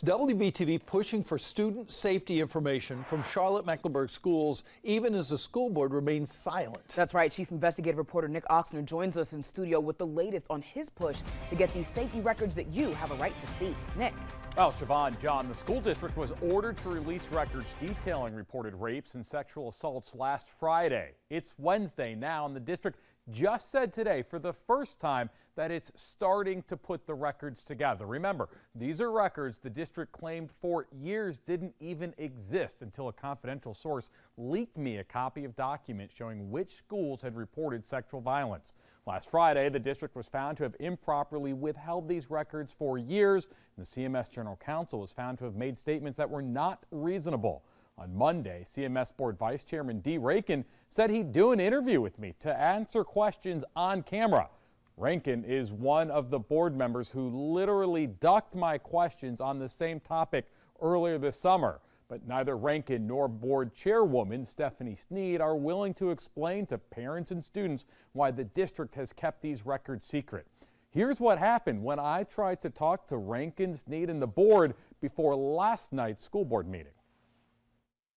WBTV pushing for student safety information from Charlotte-Mecklenburg schools, even as the school board remains silent. That's right. Chief Investigative Reporter Nick Oxner joins us in studio with the latest on his push to get these safety records that you have a right to see. Nick. Well, Siobhan, John, the school district was ordered to release records detailing reported rapes and sexual assaults last Friday. It's Wednesday now, and the district just said today for the first time that it's starting to put the records together. Remember, these are records the district claimed for years didn't even exist until a confidential source leaked me a copy of documents showing which schools had reported sexual violence. Last Friday, the district was found to have improperly withheld these records for years. The CMS General Counsel was found to have made statements that were not reasonable. On Monday, CMS Board Vice Chairman D. Rankin said he'd do an interview with me to answer questions on camera. Rankin is one of the board members who literally ducked my questions on the same topic earlier this summer. But neither Rankin nor board chairwoman Stephanie Sneed are willing to explain to parents and students why the district has kept these records secret. Here's what happened when I tried to talk to Rankin, Sneed, and the board before last night's school board meeting.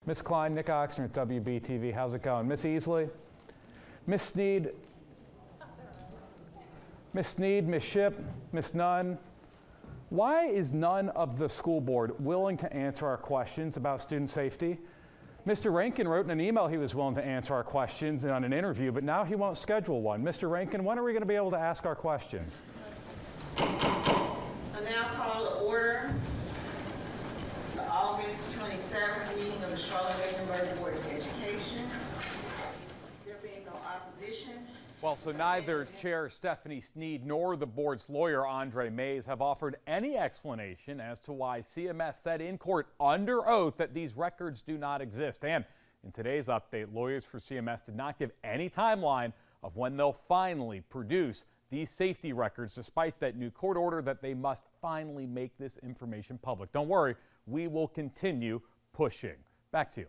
Ms. Klein, Nick Oxner at WBTV. How's it going? Miss Easley? Miss Sneed? Miss Sneed, Miss Ship, Miss Nunn? Why is none of the school board willing to answer our questions about student safety? Mr. Rankin wrote in an email he was willing to answer our questions on an interview, but now he won't schedule one. Mr. Rankin, when are we going to be able to ask our questions? I now call to order the August 27th meeting of the Charlotte-Mecklenburg Board of Education. There being no opposition. Well, so neither Chair Stephanie Sneed nor the board's lawyer, Andre Mays, have offered any explanation as to why CMS said in court under oath that these records do not exist. And in today's update, lawyers for CMS did not give any timeline of when they'll finally produce these safety records, despite that new court order that they must finally make this information public. Don't worry, we will continue pushing. Back to you.